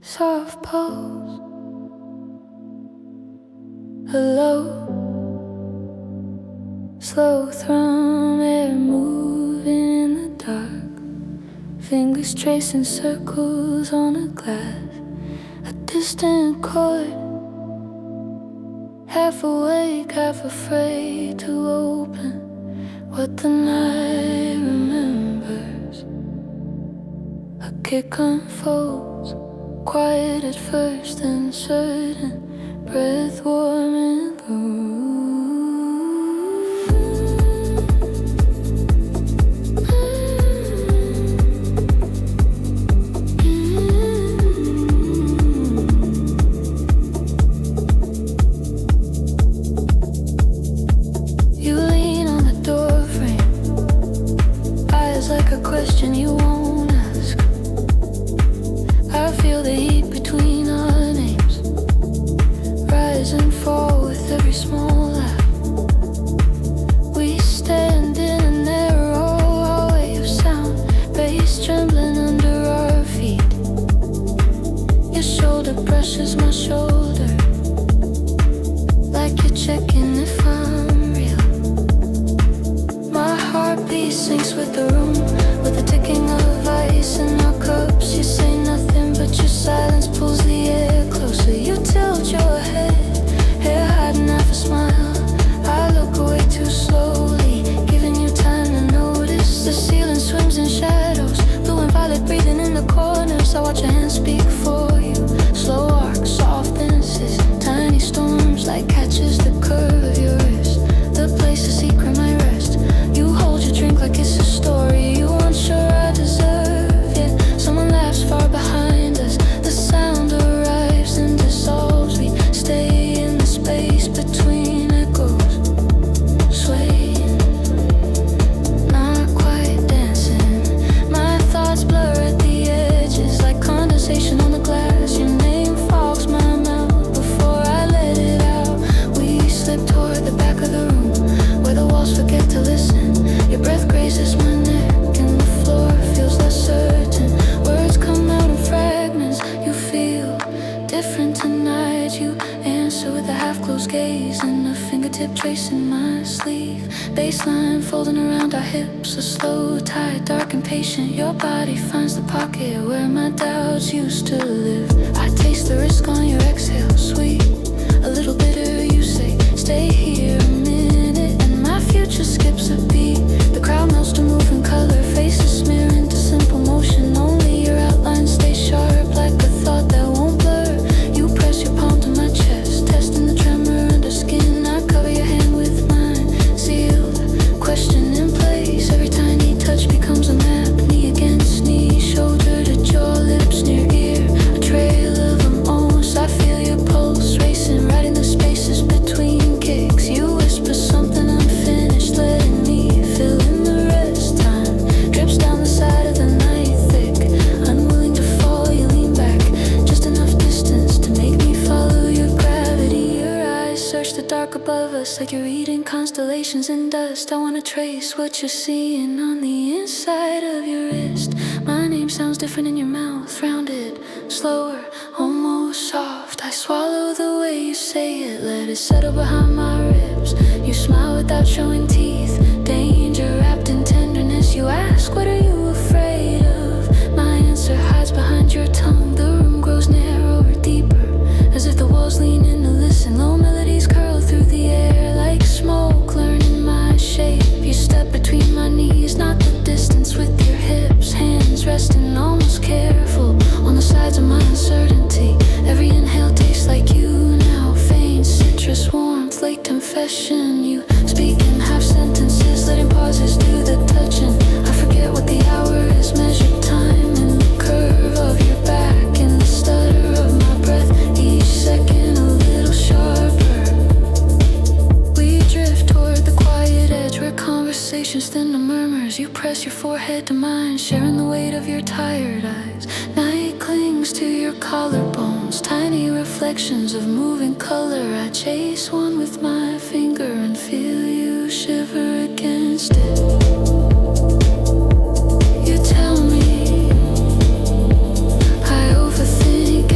soft pulse, a low, slow thrum, air moving in the dark, fingers tracing circles on a glass, a distant chord, half awake, half afraid to open what the night remembers. A kick unfolds, quiet at first, uncertain, breath warm in the room. You lean on the doorframe, eyes like a question you won't ask. I feel the heat between our names, rise and fall with every small laugh. We stand in a narrow hallway of sound, bass trembling under our feet. Your shoulder brushes my shoulder, like you're checking if I'm real. My heartbeat syncs with the room, with the ticking of ice in our cups. You say nothing, but your silence pulls the air closer. You tilt your head, hair hiding half a smile. I look away too slowly, giving you time to notice. The ceiling swims in shadows, blue and violet breathing in the corners. I watch your hands speak for you, slow arcs, soft fences, tiny storms like catches the curve of your wrist. The place a secret might rest. You hold your drink like it's a story you weren't sure I deserve. Yet someone laughs far behind us. The sound arrives and dissolves. We stay in the space between echoes, swaying, not quite dancing. My thoughts blur at the edges like condensation on the glass. Your name fogs my mouth before I let it out. We slip toward the back of the room, where the walls forget to listen. Your breath grazes my neck and the floor feels less certain. Words come out in fragments. You feel different tonight. You answer with a half-closed gaze and a fingertip tracing my sleeve. Baseline folding around our hips, a slow tide, dark and patient. Your body finds the pocket where my doubts used to live. I taste the risk on your exhale, sweet, a little bitter. You say, stay here a minute, and my future skips a beat. The crowd melts to move in color, faces smear into simple motion. Only your outlines stay sharp, like a thought that won't blur. You press your palm to my chest, testing the tremor under skin. I cover your hand with mine, sealed, question in place. Every tiny touch becomes a map, knee against knee, shoulder to jaw, lips near ear, a trail of emotion. I feel your pulse racing, riding the spaces between kicks. You whisper something unfinished, letting me fill in the rest. Time drips down the side of the night thick, unwilling to fall. You lean back, just enough distance to make me follow your gravity. Your eyes search the dark above us like you're reading constellations in dust. I wanna trace what you're seeing on the inside of your wrist. My name sounds different in your mouth, rounded, slower, almost soft. I swallow the way you say it, let it settle behind my ribs. You smile without showing teeth, danger wrapped in tenderness. You ask, what are you afraid of? My answer hides behind your tongue. The room grows narrower, deeper, as if the walls lean in to listen. Low melodies curl through the air like smoke, learning my shape. You step between my knees, not the distance with your hips. Hands resting, almost careful, on the sides of my uncertainty. Every inhale tastes like you now, faint citrus warmth, late confession. You speak in half sentences, letting pauses do the touching. I forget what the hour is, measured time in the curve of your back, in the stutter of my breath, each second a little sharper. We drift toward the quiet edge where conversations thin to murmurs. You press your forehead to mine, sharing the weight of your tired eyes. Night clings to your collarbones, tiny reflections of moving color. I chase one with my finger and feel you shiver against it. You tell me I overthink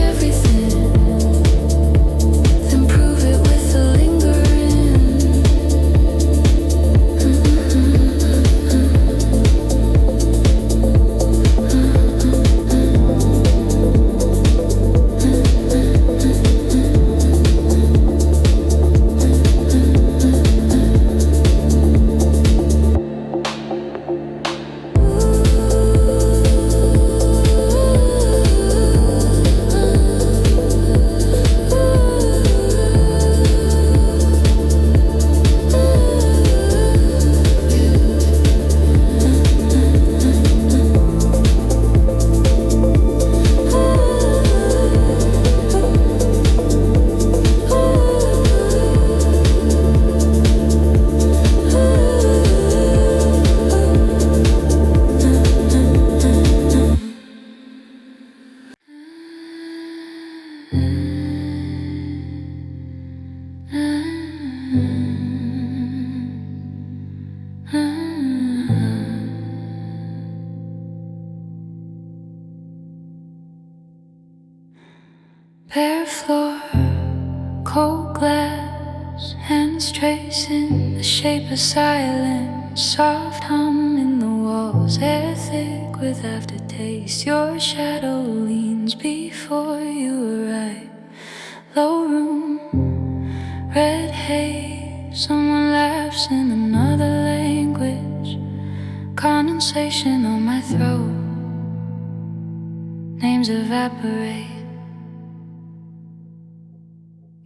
Bare floor, cold glass, hands tracing the shape of silence. Soft hum in the walls, air thick with aftertaste. Your shadow leans before you arrive. Low room, red haze, someone laughs in another language. Condensation on my throat, names evaporate.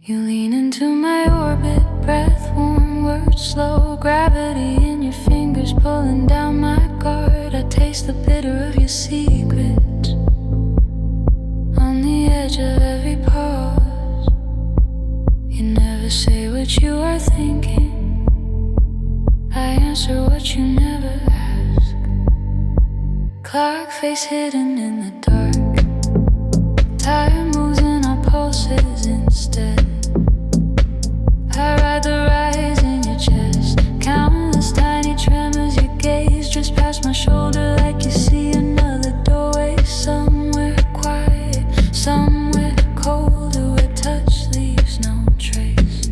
You lean into my orbit, breath warm, words slow. Gravity in your fingers pulling down my guard. I taste the bitter of your secrets on the edge of every pause. You never say what you are thinking, I answer what you never ask. Clock face hidden in the dark, time moves in our pulses instead. I ride the rise in your chest, countless tiny tremors. Your gaze just past my shoulder like you see another doorway. Somewhere quiet, somewhere colder, where touch leaves no trace.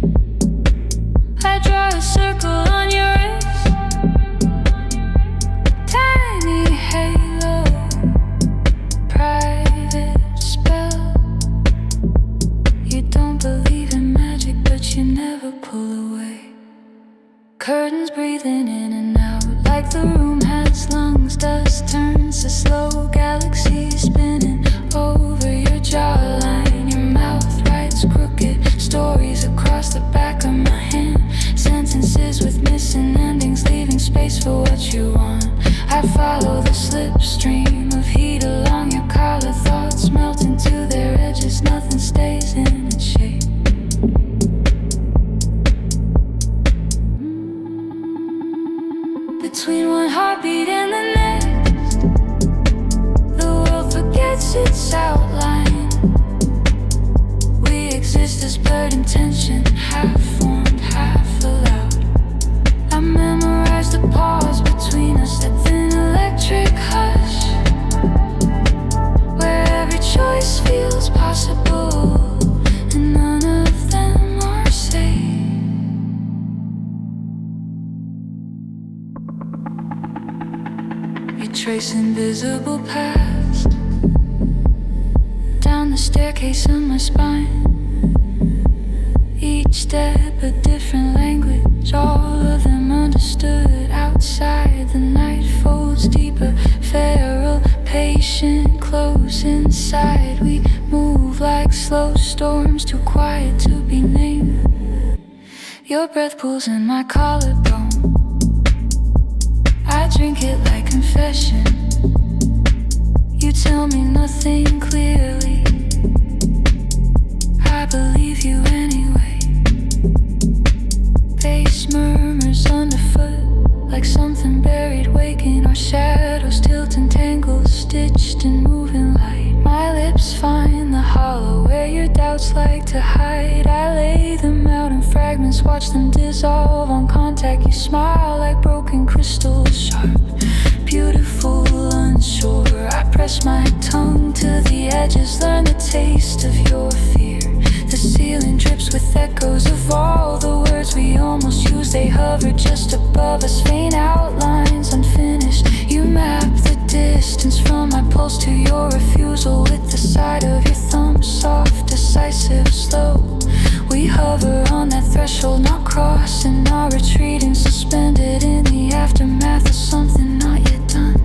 I draw a circle on your wrist, tiny halo, private spell. You don't believe in magic, but you never pull away. Curtains breathing in and out, like the room has lungs. Dust turns to slow galaxies spinning over your jawline. Your mouth writes crooked stories across the back of my hand. Sentences with missing endings, leaving space for what you want. I follow the slipstream of heat along your collar. Thoughts melt into their edges, nothing stays in its shape. Between one heartbeat and the next, the world forgets its outline. We exist as blurred intention, half formed, half allowed. I memorized the pause between us, that thin electric hush, where every choice feels possible and none of them are safe. You trace invisible paths down the staircase of my spine. Each step a different language, all of them understood. Outside the night folds deeper, feral, patient, close inside. We move like slow storms, too quiet to be named. Your breath pulls in my collarbone, I drink it like confession. You tell me nothing clearly, I believe you anyway. Bass murmurs underfoot, like something buried, waking. Our shadows tilt and tangle, stitched and moving light. My lips find the hollow where your doubts like to hide. I lay them out in fragments, watch them dissolve on contact. You smile like broken crystals, sharp, beautiful, unsure. I press my tongue to the edges, learn the taste of your fear. The ceiling drips with echoes of all the words we almost used. They hover just above us, faint outlines unfinished. You map the distance from my pulse to your refusal with the side of your thumb, soft, decisive, slow. We hover on that threshold, not crossing, not retreating, suspended in the aftermath of something not yet done.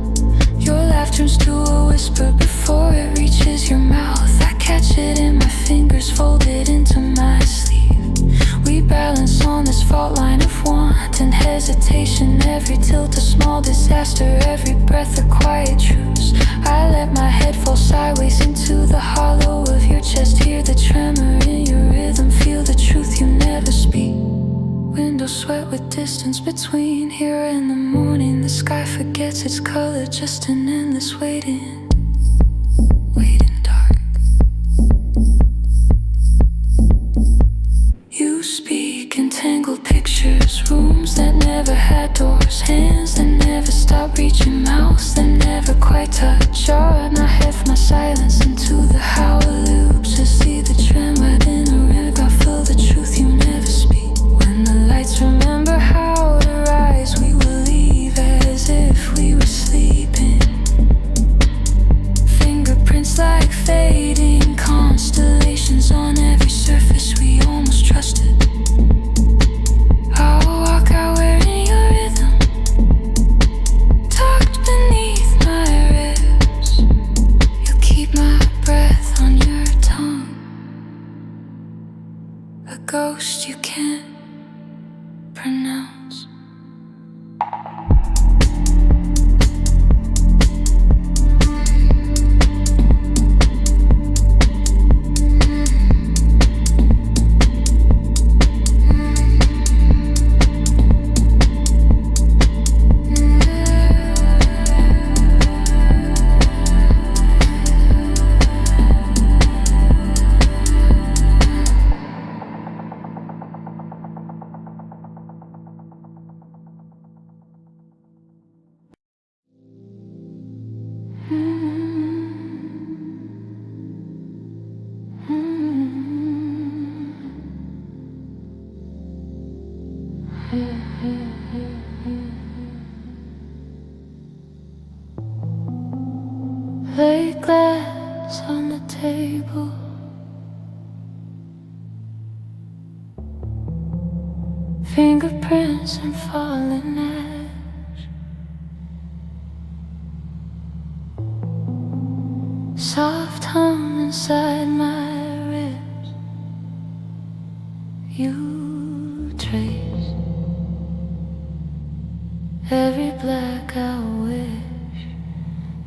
Your laugh turns to a whisper before it reaches your mouth. I catch it in my fingers, folded into my sleeve. We balance on this fault line of want and hesitation. Every tilt a small disaster, every breath a quiet truce. I let my head fall sideways into the hollow of your chest. Hear the tremor in your rhythm, feel the truth you never speak. Window sweat with distance between here and the morning. The sky forgets its color, just an endless waiting. Waiting dark. You speak in tangled pictures, rooms that never had doors, hands that never stop reaching, mouths that never quite touch. You're not half my silence into the howl loops to see the ghost you can't pronounce. Lay glass on the table, fingerprints and falling ash, soft hum inside my ribs. You trace every blackout wish.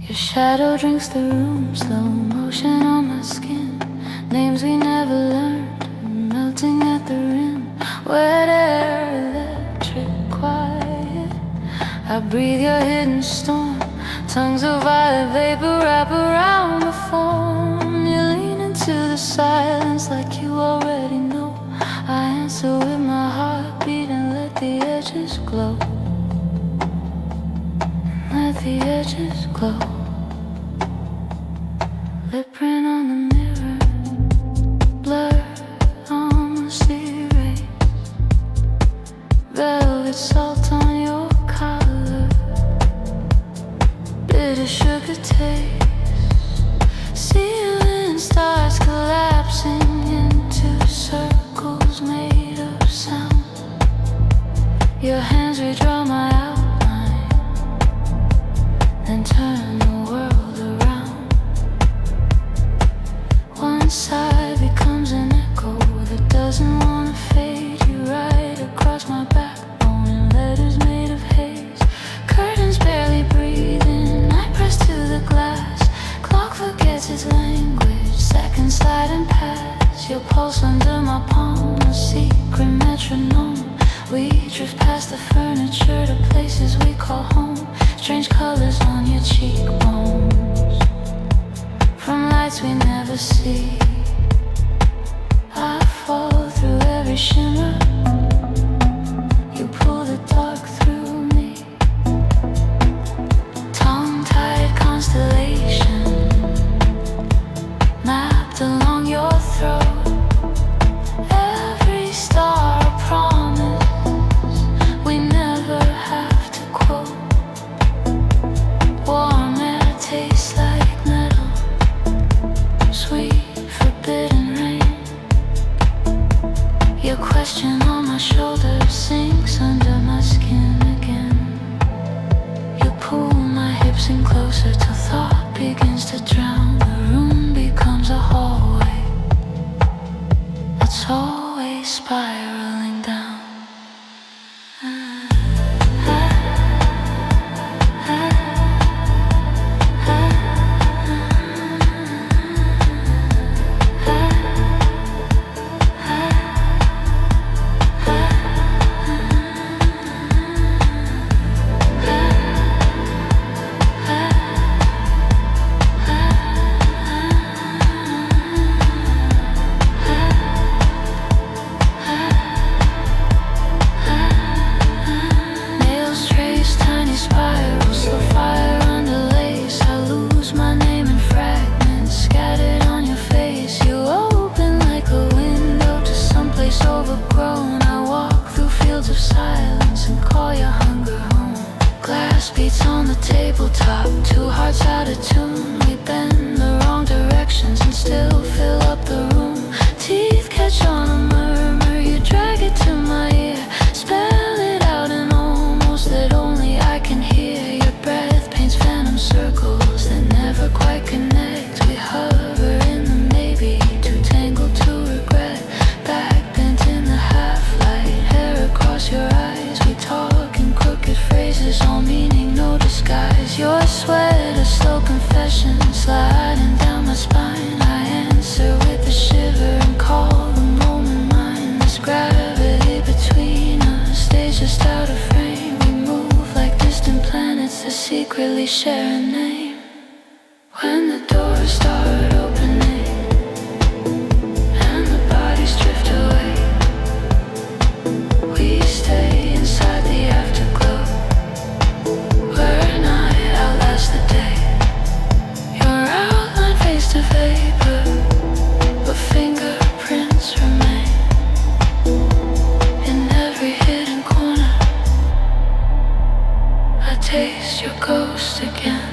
Your shadow drinks the room, slow motion on my skin. Names we never learned, melting at the rim. Wet air, electric quiet. I breathe your hidden storm. Tongues of violet vapor wrap around the phone. You lean into the silence like you already know. I answer with my heartbeat and let the edges glow. Let the edges glow. Lip print on the mirror, blur, almost erased. Velvet salt on your collar, bitter sugar taste. Ceiling stars collapsing into circles made of sound. Your hands redraw my outline, then turn the world around. One side becomes an echo that doesn't wanna fade. You write across my backbone in letters made of haze. Curtains barely breathing, I press to the glass. Clock forgets its language, seconds slide and pass. Your pulse under my palm, a secret metronome. We drift past the furniture to places we call home. Strange colors on your cheekbones, from lights we never see. I fall through every shimmer. You pull the dark through me. Tongue-tied constellation mapped along your throat. Every star a promise we never have to quote. Warm air tastes like metal, sweet forbidden rain. Your question on my shoulder sinks under my skin again. You pull my hips in closer till thought begins to drown. The room becomes a hallway that's always spiraling down. share a name. When the doors start opening and the bodies drift away, we stay inside the afterglow, where a night outlasts the day. Your outline fades to vapor, but fingerprints remain in every hidden corner. I taste your ghost again.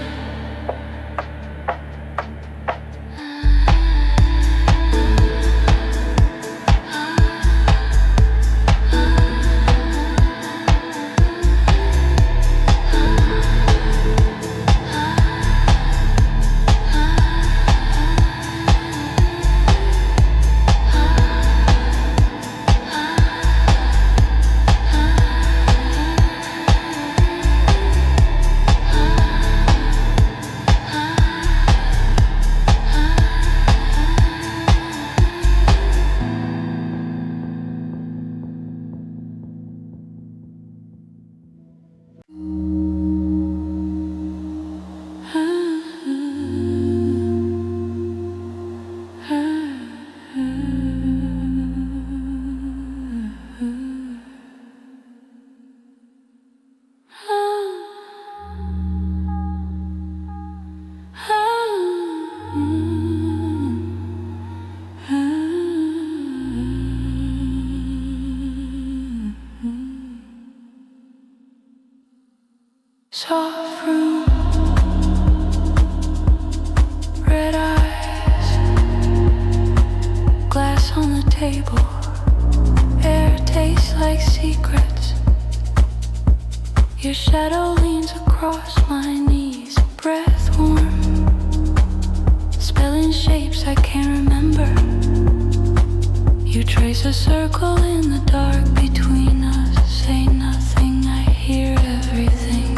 Soft room, red eyes, glass on the table, air tastes like secrets. Your shadow leans across my knees, breath warm, spelling shapes I can't remember. You trace a circle in the dark between us, say nothing, I hear everything.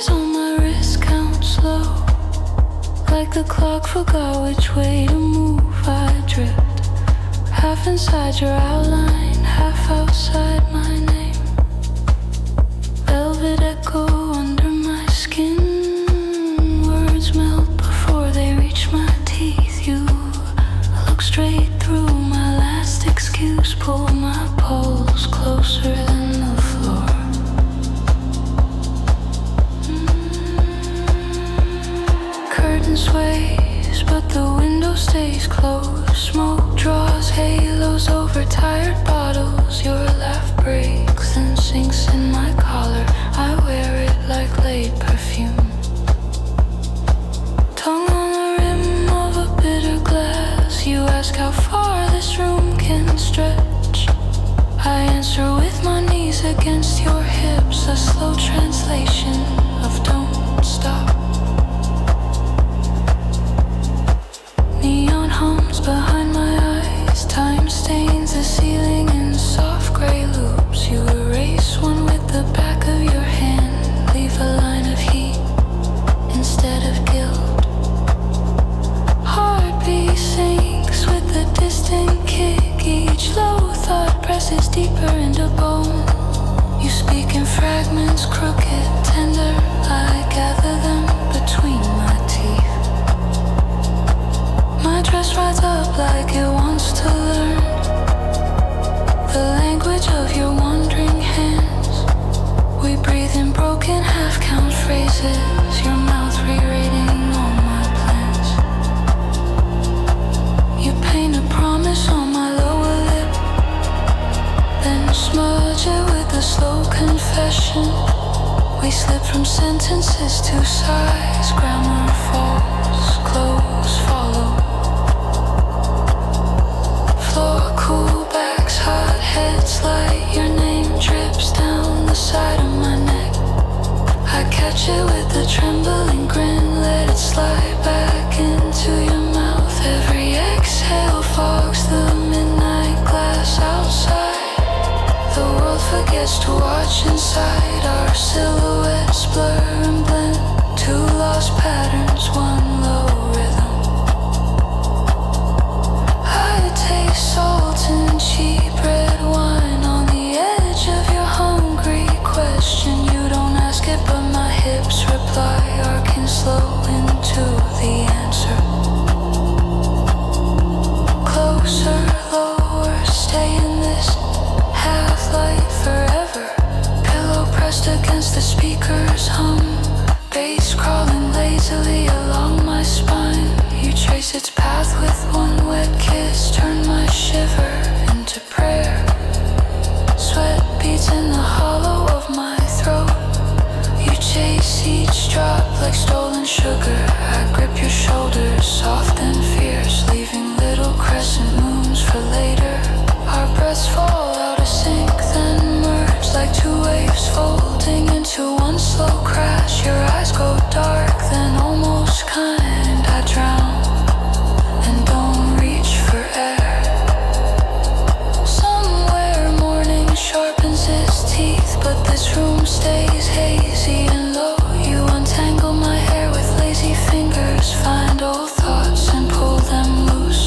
On my wrist count slow, like the clock forgot which way to move. I drift, half inside your outline, half outside my name. Velvet echo under my skin, words melt before they reach my teeth. You look straight through my last excuse, pull my pulse closer than the floor. Sways, but the window stays closed. Smoke draws halos over tired bottles. Your laugh breaks and sinks in my collar. I wear it like late perfume. Tongue on the rim of a bitter glass. You ask how far this room can stretch. I answer with my knees against your hips, a slow translation of don't stop. Neon hums behind my eyes, time stains the ceiling in soft gray loops. You erase one with the back of your hand, leave a line of heat instead of guilt. Heartbeat sinks with a distant kick, each low thought presses deeper into bone. You speak in fragments, crooked, tender, I gather them between my teeth. My dress rides up like it wants to learn the language of your wandering hands. We breathe in broken half-count phrases, your mouth rereading all my plans. You paint a promise on my lower lip, then smudge it with a slow confession. We slip from sentences to sighs, grammar falls, clothes follow. Floor cool backs, hot heads light. Your name drips down the side of my neck. I catch it with a trembling grin, let it slide back into your mouth. Every exhale fogs the midnight glass outside. The world forgets to watch inside. Our silhouettes blur and blend, two lost patterns, one low rhythm. Taste salt and cheap red wine on the edge of your hungry question. You don't ask bath with one wet kiss turned my shiver into prayer. Sweat beats in the hollow of my throat. You chase each drop like stolen sugar. I grip your shoulders, soft and fierce, leaving little crescent moons for later. Our breaths fall out of sync, then merge like two waves folding into one slow crash. Your eyes go dark, then almost kind. I drown and don't reach for air. Somewhere morning sharpens its teeth, but this room stays hazy and low. You untangle my hair with lazy fingers, find old thoughts and pull them loose.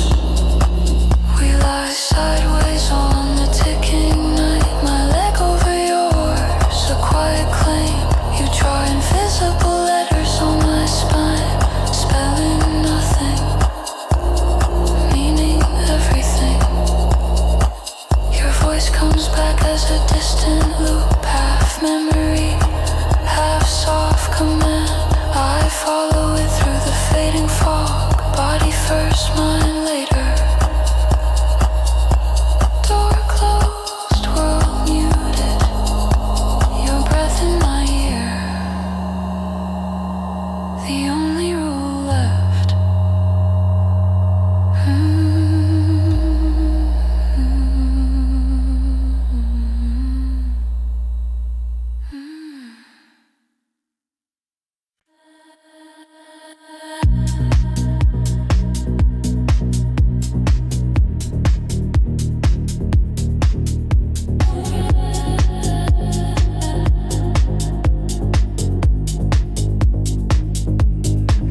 We lie sideways on the ticking night, my leg over yours, a quiet claim. You draw invisible letters on my spine, spelling nothing, meaning everything. Your voice comes back as a distant loop, half memory, half soft command. I follow it through the fading fog, body first, mind later. Door closed, world muted, your breath in my ear, the only rule left.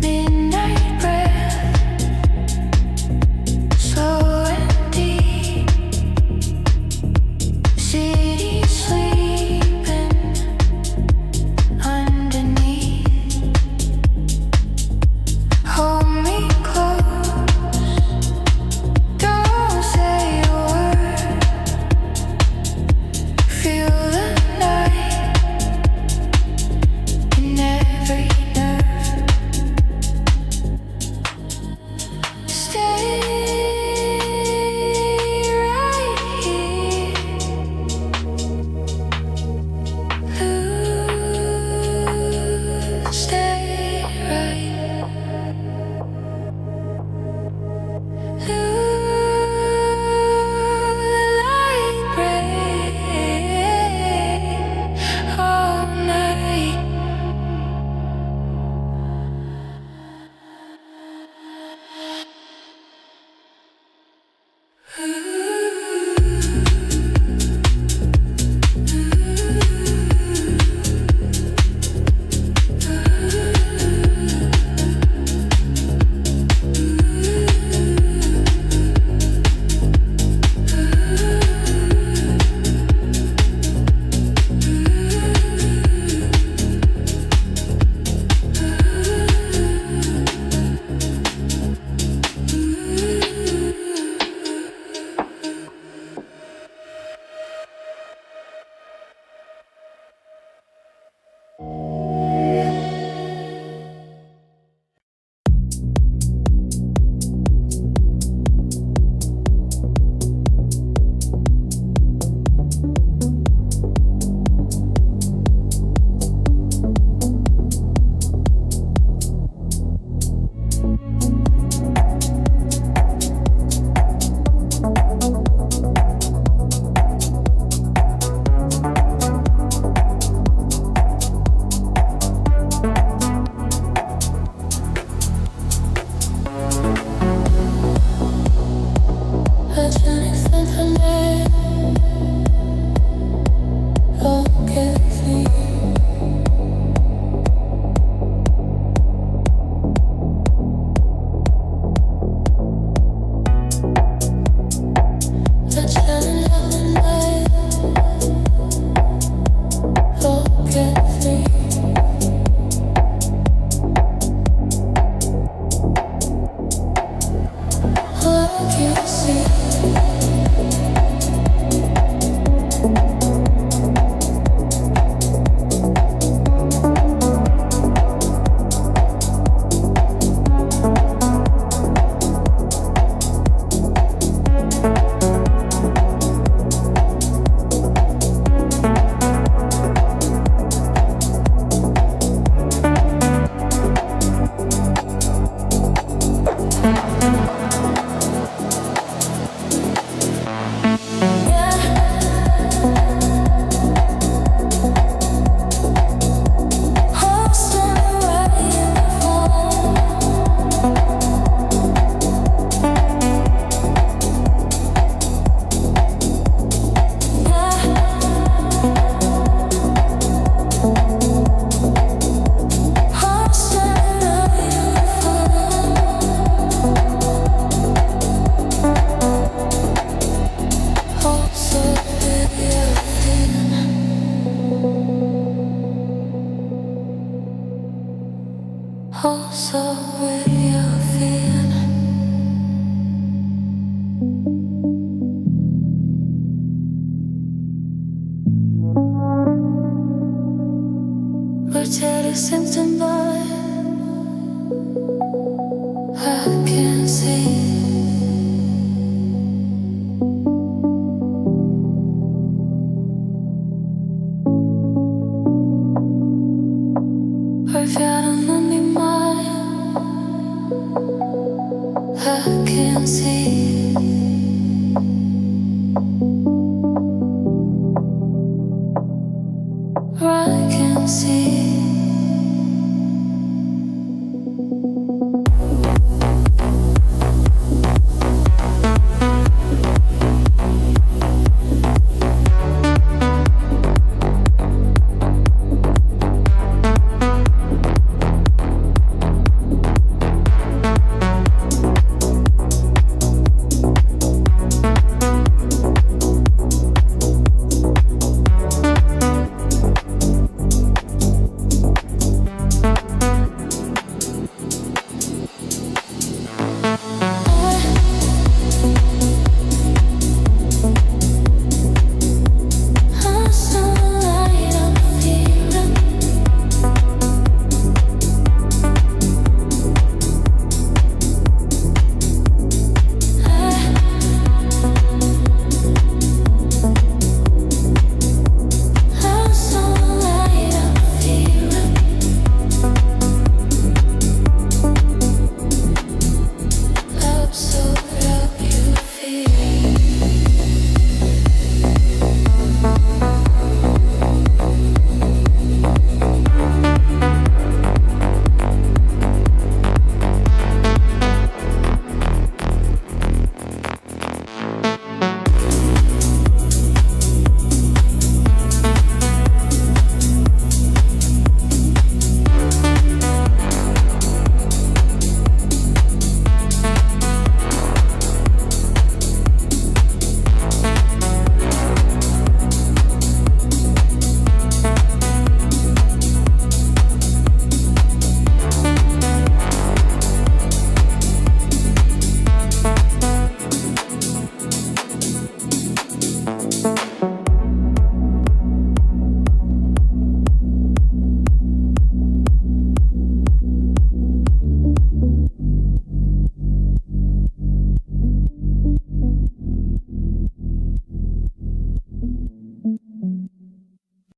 Midnight breath, slow and deep. City sleeping underneath. Hold me close, don't say a word. Feel the night in every nerve. Stay right here. Stay right. Light break all night. I can see